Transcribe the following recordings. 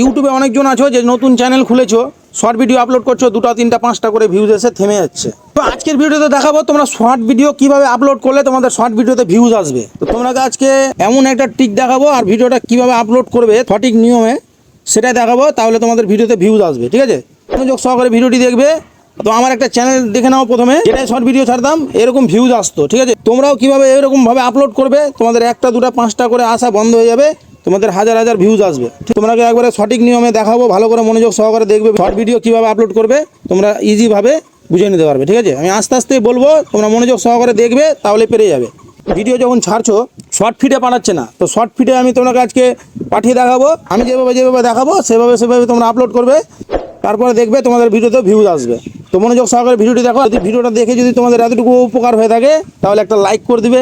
ইউটিউবে অনেকজন আছো যে নতুন চ্যানেল খুলেছো, শর্ট ভিডিও আপলোড করছো, 2টা 3টা 5টা করে ভিউজ এসে থেমে যাচ্ছে। তো আজকের ভিডিওতে দেখাবো তোমরা শর্ট ভিডিও কিভাবে আপলোড করলে তোমাদের শর্ট ভিডিওতে ভিউজ আসবে। তো তোমরা আজকে এমন একটা ট্রিক দেখাবো আর ভিডিওটা কিভাবে আপলোড করবে সঠিক নিয়মে সেটাই দেখাবো, তাহলে তোমাদের ভিডিওতে ভিউজ আসবে। ঠিক আছে, মনোযোগ সহকারে ভিডিওটি দেখবে। তো আমার একটা চ্যানেল দেখে নাও, প্রথমে যেটাই শর্ট ভিডিও ছাড়তাম এরকম ভিউজ আসতো। ঠিক আছে, তোমরাও কিভাবে এরকম ভাবে আপলোড করবে, তোমাদের 1টা 2টা 5টা করে আসা বন্ধ হয়ে যাবে, তোমাদের হাজার হাজার ভিউজ আসবে। তোমাকে একবারে সঠিক নিয়মে দেখাবো, ভালো করে মনোযোগ সহকারে দেখবে শর্ট ভিডিও কিভাবে আপলোড করবে, তোমরা ইজিভাবে বুঝে নিতে পারবে। ঠিক আছে, আমি আস্তে আস্তে বলবো, তোমরা মনোযোগ সহকারে দেখবে, তাহলে পেরে যাবে। ভিডিও যখন ছাড়ছো শর্ট ফিডে পাঠাচ্ছে না, তো শর্ট ফিডে আমি তোমাকে আজকে পাঠিয়ে দেখাবো। আমি যেভাবে দেখাবো সেভাবে তোমরা আপলোড করবে, তারপরে দেখবে তোমাদের ভিডিওতে ভিউজ আসবে। তো মনোযোগ সহকারে ভিডিওটি দেখো। যদি ভিডিওটা দেখে যদি তোমাদের এতটুকু উপকার হয়ে থাকে তাহলে একটা লাইক করে দিবে,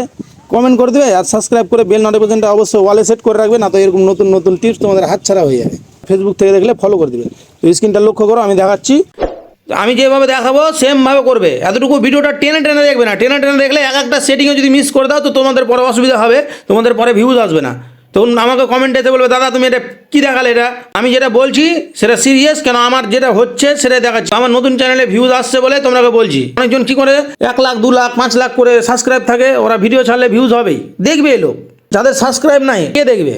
কমেন্ট করে দেবে, আর সাবস্ক্রাইব করে বেল নোটিফিকেশনটা অবশ্যই ওয়ালে সেট করে রাখবে, না তো এরকম নতুন নতুন টিপস তোমাদের হাতছাড়া হয়ে যাবে। ফেসবুক থেকে দেখলে ফলো করে দেবে। তো স্ক্রিনটা লক্ষ্য করো, আমি দেখাচ্ছি। আমি যেভাবে দেখাবো সেমভাবে করবে। এতটুকু ভিডিওটা টেনে টেনে দেখবে না, টেনে টেনে দেখলে একটা সেটিংয়ে যদি মিস করে দাও তো তোমাদের পরে অসুবিধা হবে, তোমাদের পরে ভিউজ আসবে না। তখন আমাকে কমেন্টে এসে বলবে, দাদা তুমি এটা কী দেখালে, এটা আমি যেটা বলছি সেটা সিরিয়াস, কেন আমার যেটা হচ্ছে সেটাই দেখাচ্ছি। আমার নতুন চ্যানেলে ভিউজ আসছে বলে তোমাকে বলছি। অনেকজন কী করে 1 লাখ 2 লাখ 5 লাখ করে সাবস্ক্রাইব থাকে, ওরা ভিডিও ছাড়লে ভিউজ হবেই, দেখবে এলো। যাদের সাবস্ক্রাইব নাই কে দেখবে?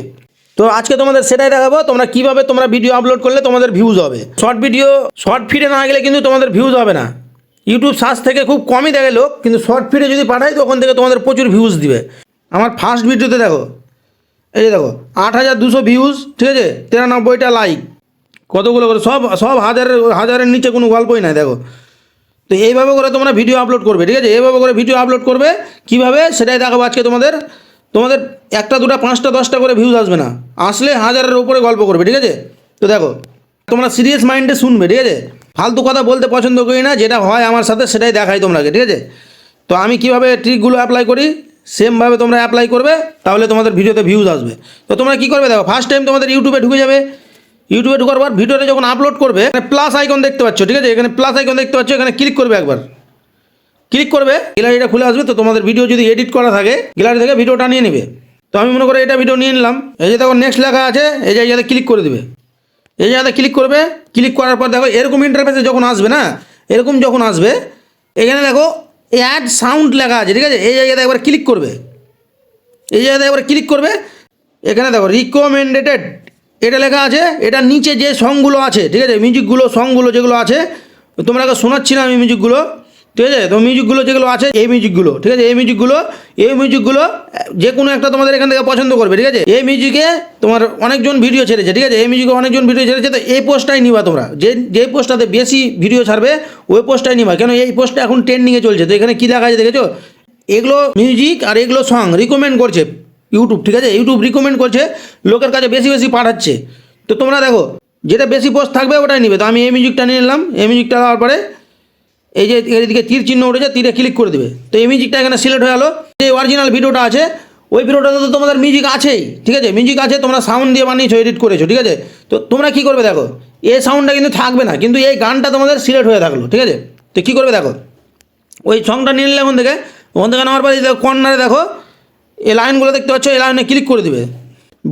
তো আজকে তোমাদের সেটাই দেখাবো, তোমরা কিভাবে তোমরা ভিডিও আপলোড করলে তোমাদের ভিউজ হবে। শর্ট ভিডিও শর্ট ফিডে না গেলে কিন্তু তোমাদের ভিউজ হবে না। ইউটিউব সার্চ থেকে খুব কমই দেখে লোক, কিন্তু শর্ট ফিডে যদি পাঠায় তো ওখান থেকে তোমাদের প্রচুর ভিউজ দিবে। আমার ফার্স্ট ভিডিওতে দেখো, এই যে দেখো 8200 ভিউজ, ঠিক আছে, 93টা লাইক, কতগুলো করে সব হাজারের নিচে কোনো গল্পই নাই। দেখো, তো এইভাবে করে তোমরা ভিডিও আপলোড করবে। ঠিক আছে, এইভাবে করে ভিডিও আপলোড করবে কিভাবে সেটাই দেখাবো আজকে তোমাদের। 1টা 2টা 5টা 10টা করে ভিউজ আসবে না, আসলে হাজারের উপরে গল্প করবে। ঠিক আছে, তো দেখো তোমরা সিরিয়াস মাইন্ডে শুনবে। ঠিক আছে, ফালতু কথা বলতে পছন্দ করি না, যেটা হয় আমার সাথে সেটাই দেখাই তোমাকে। ঠিক আছে, তো আমি কিভাবে ট্রিকগুলো অ্যাপ্লাই করি সেমভাবে তোমরা অ্যাপ্লাই করবে, তাহলে তোমাদের ভিডিওতে ভিউজ আসবে। তো তোমরা কী করবে দেখো, ফার্স্ট টাইম তোমাদের ইউটিউবে ঢুকে যাবে। ইউটিউবে ঢোকার পর ভিডিওটা যখন আপলোড করবে, এখানে প্লাস আইকন দেখতে পাচ্ছ। ঠিক আছে, এখানে প্লাস আইকন দেখতে পাচ্ছ, এখানে ক্লিক করবে। একবার ক্লিক করবে, গ্যালারিটা খুলে আসবে। তো তোমাদের ভিডিও যদি এডিট করা থাকে গ্যালারি থেকে ভিডিওটা নিয়ে নেবে। তো আমি মনে করি এটা ভিডিও নিয়ে নিলাম। এই যে দেখো নেক্সট লেখা আছে, এই জায়গাতে ক্লিক করে দেবে। এই জায়গাতে ক্লিক করবে, ক্লিক করার পর দেখো এরকম ইন্টারফেসে যখন আসবে না, এরকম যখন আসবে, এখানে দেখো অ্যাড সাউন্ড লেখা আছে। ঠিক আছে, এই জায়গাতে একবার ক্লিক করবে। এই জায়গাতে একবার ক্লিক করবে, এখানে দেখো রিকমেন্ডেড এটা লেখা আছে। এটার নিচে যে সংগুলো আছে, ঠিক আছে, মিউজিকগুলো সংগুলো যেগুলো আছে, তোমরা শোনাচ্ছি না আমি মিউজিকগুলো। ঠিক আছে, তো মিউজিকগুলো যেগুলো আছে, এই মিউজিকগুলো, ঠিক আছে, এই মিউজিকগুলো যে কোনো একটা তোমাদের এখান থেকে পছন্দ করবে। ঠিক আছে, এই মিউজিকে তোমার অনেকজন ভিডিও ছেড়েছে। ঠিক আছে, এই মিউজিকে অনেকজন ভিডিও ছেড়েছে, তো এই পোস্টটাই নিবা তোমরা। যে পোস্টটাতে বেশি ভিডিও ছাড়বে ওই পোস্টটাই নিবা, কেন এই পোস্টটা এখন ট্রেন্ডিংয়ে চলছে। তো এখানে কী লেখা আছে দেখেছো, এগুলো মিউজিক আর এগুলো সং রিকমেন্ড করছে ইউটিউব। ঠিক আছে, ইউটিউব রিকমেন্ড করছে, লোকের কাছে বেশি বেশি পাঠাচ্ছে। তো তোমরা দেখো যেটা বেশি পোস্ট থাকবে ওটাই নিবে। তো আমি এই মিউজিকটা নিয়ে নিলাম। এই মিউজিকটা দেওয়ার পরে এই যে এদিকে তীর চিহ্ন উঠেছে, তীরে ক্লিক করে দেবে। তো এই মিউজিকটা এখানে সিলেক্ট হয়ে গেলো। যে অরিজিনাল ভিডিওটা আছে ওই ভিডিওটাতে তো তোমাদের মিউজিক আছেই। ঠিক আছে, মিউজিক আছে, তোমরা সাউন্ড দিয়ে বানিয়েছো, এডিট করেছো। ঠিক আছে, তো তোমরা কী করবে দেখো, এই সাউন্ডটা কিন্তু থাকবে না, কিন্তু এই গানটা তোমাদের সিলেক্ট হয়ে থাকলো। ঠিক আছে, তো কী করবে দেখো, ওই সংটা নিয়ে নিলে ওখান থেকে নেওয়ার পরে কর্নারে দেখো এই লাইনগুলো দেখতে পাচ্ছ, এই লাইনে ক্লিক করে দেবে।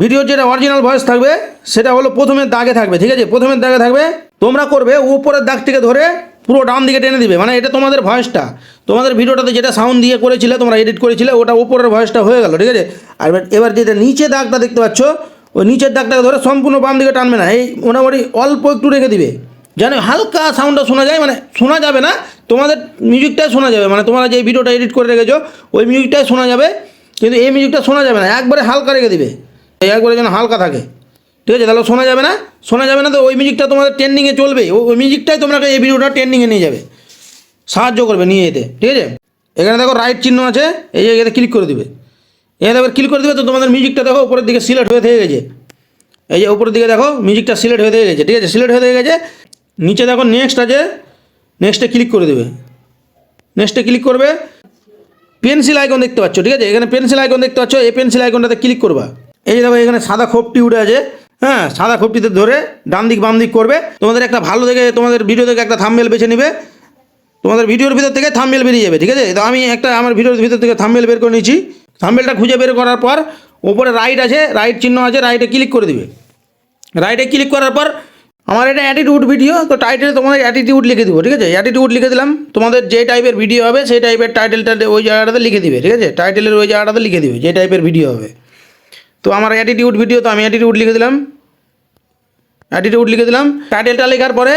ভিডিওর যেটা অরিজিনাল ভয়েস থাকবে সেটা হলো প্রথমের দাগে থাকবে। ঠিক আছে, প্রথমের দাগে থাকবে। তোমরা করবে উপরের দাগ থেকে ধরে পুরো ডান দিকে টেনে দিবে, মানে এটা তোমাদের ভয়েসটা, তোমাদের ভিডিওটাতে যেটা সাউন্ড দিয়ে করেছিলে, তোমরা এডিট করেছিলে, ওটা উপরের ভয়েসটা হয়ে গেল। ঠিক আছে, আর এবার যেটা নিচে দাগটা দেখতে পাচ্ছ, ওই নিচের দাগটাকে ধরে সম্পূর্ণ বাম দিকে টানবে না, এই মোটামুটি অল্প একটু রেখে দিবে, যেন হালকা সাউন্ডটা শোনা যায়। মানে শোনা যাবে না, তোমাদের মিউজিকটাই শোনা যাবে, মানে তোমরা যে ভিডিওটা এডিট করে রেখেছো ওই মিউজিকটাই শোনা যাবে, কিন্তু এই মিউজিকটা শোনা যাবে না। একবারে হালকা রেখে দিবে, একবারে যেন হালকা থাকে। ঠিক আছে, তাহলে শোনা যাবে না। তো ওই মিউজিকটা তোমাদের ট্রেন্ডিংয়ে চলবে, ওই মিউজিকটাই তোমরা এই ভিডিওটা ট্রেন্ডিংয়ে নিয়ে যাবে, সাহায্য করবে নিয়ে যেতে। ঠিক আছে, এখানে দেখো রাইট চিহ্ন আছে, এই জায়গাতে ক্লিক করে দিবে। এখানে একবার ক্লিক করে দেবে, তো তোমাদের মিউজিকটা দেখো উপরের দিকে সিলেক্ট হয়ে থেকে গেছে। এই যে উপরের দিকে দেখো মিউজিকটা সিলেক্ট হয়ে থেকে গেছে। ঠিক আছে, সিলেক্ট হয়ে গেছে। নিচে দেখো নেক্সট আছে, নেক্সটে ক্লিক করে দেবে। নেক্সটে ক্লিক করবে, পেন্সিল আইকন দেখতে পাচ্ছ। ঠিক আছে, এখানে পেন্সিল আইকন দেখতে পাচ্ছ, এই পেন্সিল আইকনটাতে ক্লিক করবা। এই যে দেখো এখানে সাদা খোপটি উঠে আছে, হ্যাঁ, সাদা খোপটিতে ধরে ডান দিক বাম দিক করবে। তোমাদের একটা ভালো দেখে তোমাদের ভিডিও থেকে একটা থাম্বনেল বেছে নেবে, তোমাদের ভিডিওর ভিতর থেকে থাম্বনেল বেরিয়ে যাবে। ঠিক আছে, তো আমি আমার ভিডিওর ভিতর থেকে থাম্বনেল বের করে নিয়েছি। থাম্বনেলটা খুঁজে বের করার পর ওপরে রাইট আছে, রাইট চিহ্ন আছে, রাইটে ক্লিক করে দিবে। রাইটে ক্লিক করার পর আমার এটা অ্যাটিটিউড ভিডিও, তো টাইটেলে তোমাদের অ্যাটিটিউড লিখে দিব, ঠিক আছে। অ্যাটিটিউড লিখে দিলাম, তোমাদের যে টাইপের ভিডিও হবে সেই টাইপের টাইটেলটা ওই জায়গাটাতে লিখে দিবে, ঠিক আছে। টাইটেলের ওই জায়গাটাতে লিখে দিবে যে টাইপের ভিডিও হবে। তো আমার অ্যাটিটিউড ভিডিও, তো আমি অ্যাটিটিউড লিখে দিলাম, অ্যাটিটিউড লিখে দিলাম। টাইটেলটা লেখার পরে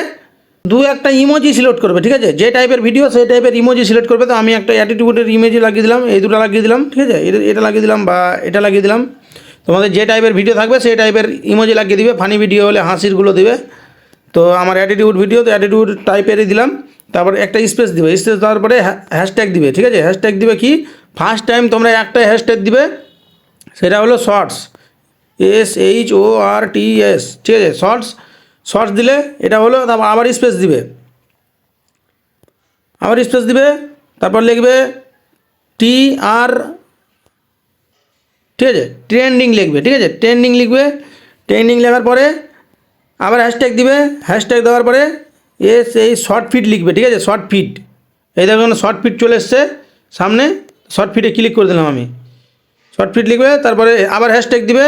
দু একটা ইমোজি সিলেক্ট করবে, ঠিক আছে। যে টাইপের ভিডিও সেই টাইপের ইমোজি সিলেক্ট করবে। তো আমি একটা অ্যাটিটিউডের ইমেজি লাগিয়ে দিলাম, এই দুটো লাগিয়ে দিলাম, ঠিক আছে। এটা লাগিয়ে দিলাম বা এটা লাগিয়ে দিলাম। তোমাদের যে টাইপের ভিডিও থাকবে সেই টাইপের ইমোজি লাগিয়ে দিবে, ফানি ভিডিও হলে হাসিরগুলো দিবে। তো আমার অ্যাটিটিউড ভিডিও, তো অ্যাটিটিউড টাইপেরই দিলাম। তারপর একটা স্পেস দিবে, স্পেস দেওয়ার পরে হ্যাশট্যাগ দিবে, ঠিক আছে। হ্যাশট্যাগ দিবে কি, ফার্স্ট টাইম তোমরা একটা হ্যাশট্যাগ দিবে, সেটা হলো শর্টস, SHORTS, ঠিক আছে। শর্টস দিলে এটা হলো, তারপর আবার স্পেস দিবে, আবার স্পেস দিবে, তারপর লিখবে TR, ঠিক আছে, ট্রেন্ডিং লিখবে, ঠিক আছে। ট্রেন্ডিং লিখবে, ট্রেন্ডিং লেখার পরে আবার হ্যাশট্যাগ দিবে, হ্যাশট্যাগ দেওয়ার পরে এই শর্ট ফিট লিখবে, ঠিক আছে। শর্ট ফিট, এই দেখুন শর্ট ফিট চলে এসছে সামনে, শর্ট ফিটে ক্লিক করে দিলাম আমি। শর্ট ফিট লিখবে, তারপরে আবার হ্যাশট্যাগ দিবে,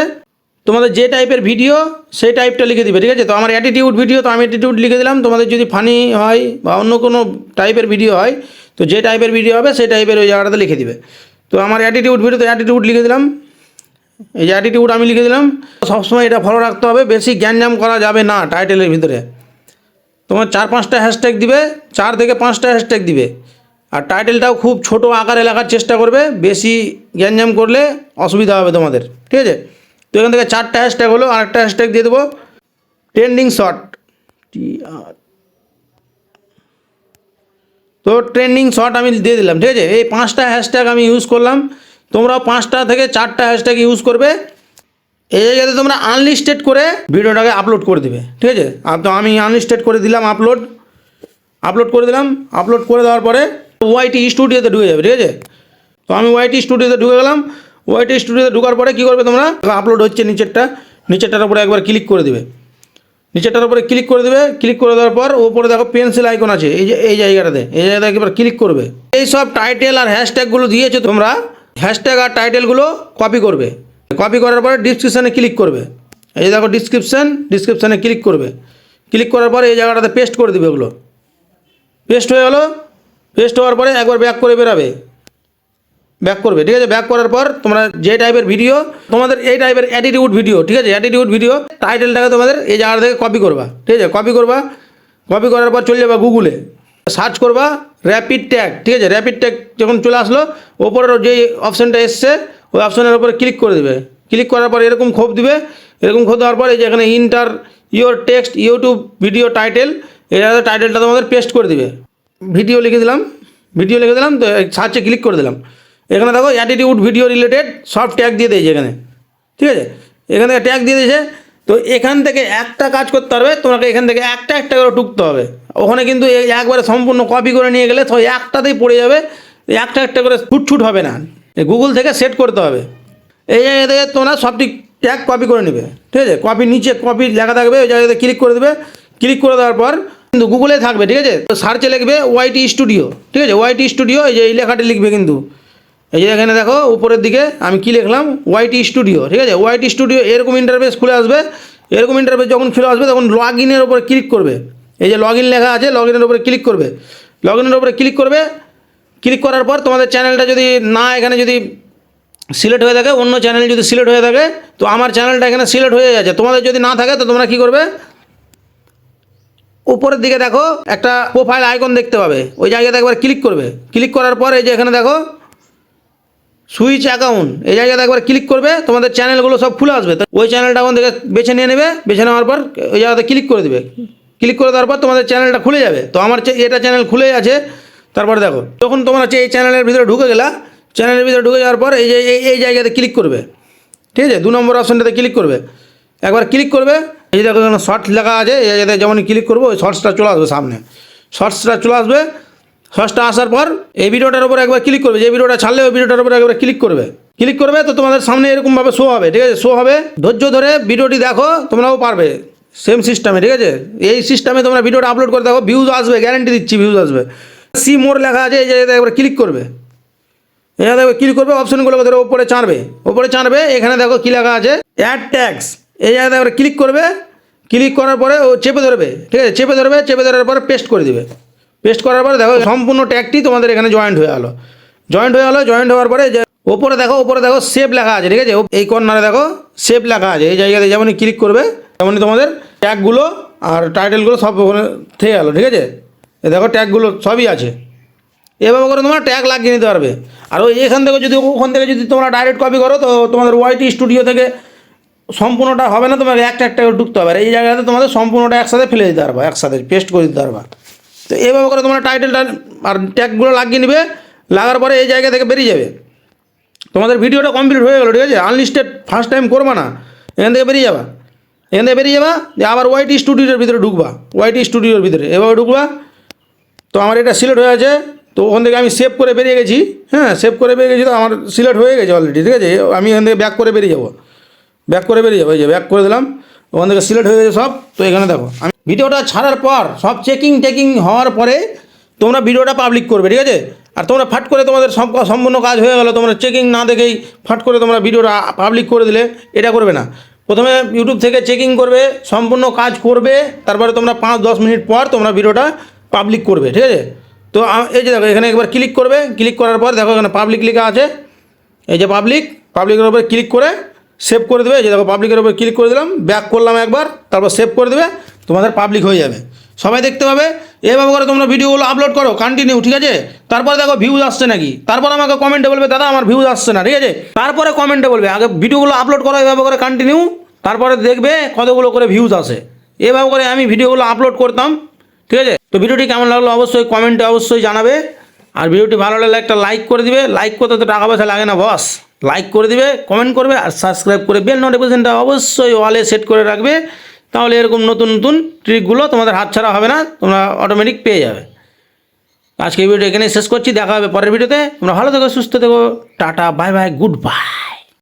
তোমাদের যে টাইপের ভিডিও সেই টাইপটা লিখে দিবে, ঠিক আছে। তো আমার অ্যাটিটিউড ভিডিও, তো আমি অ্যাটিটিউড লিখে দিলাম। তোমাদের যদি ফানি হয় বা অন্য কোনো টাইপের ভিডিও হয়, তো যে টাইপের ভিডিও হবে সেই টাইপের ওই জায়গাটাতে লিখে দিবে। তো আমার অ্যাটিটিউড ভিডিও, তো অ্যাটিটিউড লিখে দিলাম, এই যে অ্যাটিটিউড আমি লিখে দিলাম। সবসময় এটা ফলো রাখতে হবে, বেশি জ্ঞানজাম করা যাবে না টাইটেলের ভিতরে। তোমার 4-5টা হ্যাশট্যাগ দিবে, 4 থেকে 5টা হ্যাশট্যাগ দিবে। আর টাইটেলটাও খুব ছোট আকারে লেখার চেষ্টা করবে, বেশি জ্ঞানজাম করলে অসুবিধা হবে তোমাদের, ঠিক আছে। তো এখান থেকে 4টা হ্যাশট্যাগ হলো, আরেকটা হ্যাশট্যাগ দিয়ে দেবো ট্রেন্ডিং শর্ট, তো ট্রেন্ডিং শর্ট আমি দিয়ে দিলাম, ঠিক আছে। এই 5টা হ্যাশট্যাগ আমি ইউজ করলাম, তোমরাও 5টা থেকে 4টা হ্যাশট্যাগ ইউজ করবে। এই জায়গাতে তোমরা আনলিস্টেড করে ভিডিওটাকে আপলোড করে দেবে, ঠিক আছে। তো আমি আনলিস্টেড করে দিলাম, আপলোড করে দিলাম। আপলোড করে দেওয়ার পরে YT স্টুডিওতে ঢুকে যাবে, ঠিক আছে। তো আমি YT স্টুডিওতে ঢুকে গেলাম। YT স্টুডিওতে ঢোকার পরে কী করবে তোমরা, আপলোড হচ্ছে নিচেরটার উপরে একবার ক্লিক করে দেবে, নিচেরটার উপরে ক্লিক করে দেবে। ক্লিক করে দেওয়ার পর ওপরে দেখো পেন্সিল আইকন আছে, এই জায়গাটাতে একবার ক্লিক করবে। এই সব টাইটেল আর হ্যাশট্যাগুলো দিয়েছো তোমরা, হ্যাশট্যাগ আর টাইটেলগুলো কপি করবে। কপি করার পরে ডিসক্রিপশানে ক্লিক করবে, এই দেখো ডিসক্রিপশানে ক্লিক করবে। ক্লিক করার পরে এই জায়গাটাতে পেস্ট করে দেবে, ওগুলো পেস্ট হয়ে গেলো। পেস্ট হওয়ার পরে একবার ব্যাক করে বেরাবে, ব্যাক করবে, ঠিক আছে। ব্যাক করার পর তোমরা যে টাইপের ভিডিও, তোমাদের এই টাইপের অ্যাটিটিউড ভিডিও, ঠিক আছে। অ্যাটিটিউড ভিডিও টাইটেলটাকে তোমাদের এই জায়গা থেকে কপি করবা, ঠিক আছে। কপি করার পর চলে যাবা গুগলে, সার্চ করবা র্যাপিড ট্যাগ, ঠিক আছে। র্যাপিড ট্যাগ যখন চলে আসলো, ওপরের যে অপশানটা এসছে ওই অপশানের উপরে ক্লিক করে দেবে। ক্লিক করার পর এরকম খোপ দিবে, এরকম খোপ দেওয়ার পর এই যে এখানে inter your text YouTube video title, এই জায়গাতে টাইটেলটা তোমাদের পেস্ট করে দিবে। ভিডিও লিখে দিলাম, তো সার্চে ক্লিক করে দিলাম। এখানে দেখো অ্যাটিটিউড ভিডিও রিলেটেড সব ট্যাগ দিয়ে দিয়েছে এখানে, ঠিক আছে। এখান থেকে ট্যাগ দিয়ে দিয়েছে। তো এখান থেকে একটা কাজ করতে পারবে, তোমাকে এখান থেকে একটা করে টুকতে হবে। ওখানে কিন্তু একবারে সম্পূর্ণ কপি করে নিয়ে গেলে তো একটাতেই পড়ে যাবে, একটা করে ছুট হবে না। গুগল থেকে সেট করতে হবে। এই জায়গা থেকে তোমরা সবটি ট্যাগ কপি করে নেবে, ঠিক আছে। নিচে কপি লেখা থাকবে, ওই জায়গাতে ক্লিক করে দেবে। ক্লিক করে দেওয়ার পর কিন্তু গুগলে থাকবে, ঠিক আছে। তো সার্চে লিখবে YT স্টুডিও, ঠিক আছে। YT স্টুডিও, এই যে এই লেখাটি লিখবে কিন্তু, এই যে এখানে দেখো উপরের দিকে আমি কি লিখলাম, YT স্টুডিও, ঠিক আছে। YT স্টুডিও এরকম ইন্টারফেস খুলে আসবে। এরকম ইন্টারফেস যখন খুলে আসবে তখন লগ ইনের উপরে ক্লিক করবে, এই যে লগ ইন লেখা আছে, লগ ইনের উপরে ক্লিক করবে। লগ ইনের উপরে ক্লিক করবে। ক্লিক করার পর তোমাদের চ্যানেলটা যদি না এখানে যদি সিলেক্ট হয়ে থাকে, অন্য চ্যানেল যদি সিলেক্ট হয়ে থাকে, তো আমার চ্যানেলটা এখানে সিলেক্ট হয়ে যাচ্ছে। তোমাদের যদি না থাকে তো তোমরা কী করবে, উপরের দিকে দেখো একটা প্রোফাইল আইকন দেখতে পাবে, ওই জায়গাতে একবার ক্লিক করবে। ক্লিক করার পর এই যে এখানে দেখো সুইচ অ্যাকাউন্ট, এই জায়গাতে একবার ক্লিক করবে। তোমাদের চ্যানেলগুলো সব খুলে আসবে, তো ওই চ্যানেলটা ওখান থেকে বেছে নিয়ে নেবে। বেছে নেওয়ার পর ওই জায়গাতে ক্লিক করে দেবে। ক্লিক করে দেওয়ার পর তোমাদের চ্যানেলটা খুলে যাবে। তো আমার এটা চ্যানেল খুলেই আছে। তারপরে দেখো যখন তোমরা এই চ্যানেলের ভিতরে ঢুকে গেলা, চ্যানেলের ভিতরে ঢুকে যাওয়ার পর এই জায়গাতে ক্লিক করবে, ঠিক আছে। 2 নম্বর অপশানটাতে ক্লিক করবে। একবার ক্লিক করবে, এই যে দেখো এখানে শর্টস লেখা আছে, এই জায়গাতে যেমনই ক্লিক করবো ওই শর্টসটা চলে আসবে সামনে। শর্টসটা চলে আসবে। শর্টসটা আসার পর এই ভিডিওটার উপর একবার ক্লিক করবে, যে ভিডিওটা ছাড়লে ওই ভিডিওটার উপর একবার ক্লিক করবে। তো তোমাদের সামনে এরকমভাবে শো হবে, ঠিক আছে। শো হবে, ধৈর্য ধরে ভিডিওটি দেখো, তোমরাও পারবে সেম সিস্টেমে, ঠিক আছে। এই সিস্টেমে তোমরা ভিডিওটা আপলোড করে দেখো, ভিউজ আসবে, গ্যারান্টি দিচ্ছি ভিউজ আসবে। সি মোর লেখা আছে, এই জায়গাতে একবার ক্লিক করবে। এই জায়গাতে ক্লিক করবে, অপশনগুলো ধরে ওপরে চাঁড়বে। এখানে দেখো কী লেখা আছে, অ্যাড ট্যাক্স, এই জায়গাতে একবার ক্লিক করবে। ক্লিক করার পরে ও চেপে ধরবে, ঠিক আছে, চেপে ধরার পরে পেস্ট করে দিবে। পেস্ট করার পরে দেখো সম্পূর্ণ ট্যাগটি তোমাদের এখানে জয়েন্ট হয়ে গেলো। জয়েন্ট হওয়ার পরে যে ওপরে দেখো সেভ লেখা আছে, ঠিক আছে, এই কর্নারে দেখো সেভ লেখা আছে। এই জায়গাতে যেমনই ক্লিক করবে তেমনই তোমাদের ট্যাগগুলো আর টাইটেলগুলো সব ওখানে থেকে গেলো, ঠিক আছে। এই দেখো ট্যাগগুলো সবই আছে। এভাবে করে তোমরা ট্যাগ লাগিয়ে নিতে পারবে। আর ওই ওখান থেকে যদি তোমরা ডাইরেক্ট কপি করো তো তোমাদের ওয়াইটি স্টুডিও থেকে সম্পূর্ণটা হবে না, তোমাকে একটা করে ঢুকতে হবে। আর এই জায়গাতে তোমাদের সম্পূর্ণটা একসাথে ফেলে দিতে পারবা, একসাথে পেস্ট করে দিতে পারবা। তো এইভাবে করে তোমরা টাইটেলটা আর ট্যাগগুলো লাগিয়ে নেবে। লাগার পরে এই জায়গা থেকে বেরিয়ে যাবে। তোমাদের ভিডিওটা কমপ্লিট হয়ে গেলো, ঠিক আছে। আনলিস্টেড ফার্স্ট টাইম করবা না, এখান থেকে বেরিয়ে যাবা। যে আবার ওয়াইটি স্টুডিওর ভিতরে ঢুকবা, ওয়াইটি স্টুডিওর ভিতরে এভাবে ঢুকবা। তো আমার এটা সিলেক্ট হয়ে আছে, তো ওখান থেকে আমি সেভ করে বেরিয়ে গেছি। হ্যাঁ, সেভ করে বেরিয়ে গেছি, তো আমার সিলেক্ট হয়ে গেছে অলরেডি, ঠিক আছে। আমি এখান থেকে ব্যাক করে বেরিয়ে যাবো, এই যে ব্যাক করে দিলাম, ওখান থেকে সিলেক্ট হয়ে গেছে সব। তো এখানে দেখো আমি ভিডিওটা ছাড়ার পর সব টেকিং হওয়ার পরে তোমরা ভিডিওটা পাবলিক করবে, ঠিক আছে। আর তোমরা ফাট করে তোমাদের সম্পূর্ণ কাজ হয়ে গেলো, তোমরা চেকিং না দেখেই ফাট করে তোমরা ভিডিওটা পাবলিক করে দিলে, এটা করবে না। প্রথমে ইউটিউব থেকে চেকিং করবে, সম্পূর্ণ কাজ করবে, তারপরে তোমরা 5-10 মিনিট পর তোমরা ভিডিওটা পাবলিক করবে, ঠিক আছে। তো এই যে দেখো এখানে একবার ক্লিক করবে, ক্লিক করার পর দেখো এখানে পাবলিক লেখা আছে। এই যে পাবলিকের উপরে ক্লিক করে সেভ করে দেবে। এই যে দেখো পাবলিকের উপরে ক্লিক করে দিলাম, ব্যাক করলাম একবার, তারপর সেভ করে দেবে, তোমাদের পাবলিক হয়ে যাবে, সবাই দেখতে পাবে। এভাবে করে তোমরা ভিডিওগুলো আপলোড করো কন্টিনিউ, ঠিক আছে। তারপরে দেখো ভিউজ আসছে নাকি, তারপর আমাকে কমেন্টে বলবে দাদা আমার ভিউজ আসছে না, ঠিক আছে। তারপরে কমেন্টে বলবে আগে ভিডিওগুলো আপলোড করো এভাবে করে কন্টিনিউ, তারপরে দেখবে কতগুলো করে ভিউজ আসে। এভাবে করে আমি ভিডিওগুলো আপলোড করতাম, ঠিক আছে। তো ভিডিওটি কেমন লাগলো অবশ্যই কমেন্টে অবশ্যই জানাবে। আর ভিডিওটি ভালো লাগলে একটা লাইক করে দিবে। লাইক করতে তো টাকা পয়সা লাগে না বস, লাইক করে দিবে, কমেন্ট করবে আর সাবস্ক্রাইব করে বেল নোটিফিকেশনটা অবশ্যই অলে সেট করে রাখবে। তাহলে এরকম নতুন ট্রিকগুলো তোমাদের হাতছাড়া হবে না, তোমরা অটোমেটিক পেয়ে যাবে। আজকে এই ভিডিও এখানে শেষ করছি, দেখা হবে পরের ভিডিওতে। তোমরা ভালো থেকো, সুস্থ থেকো, tata, bye bye, good bye.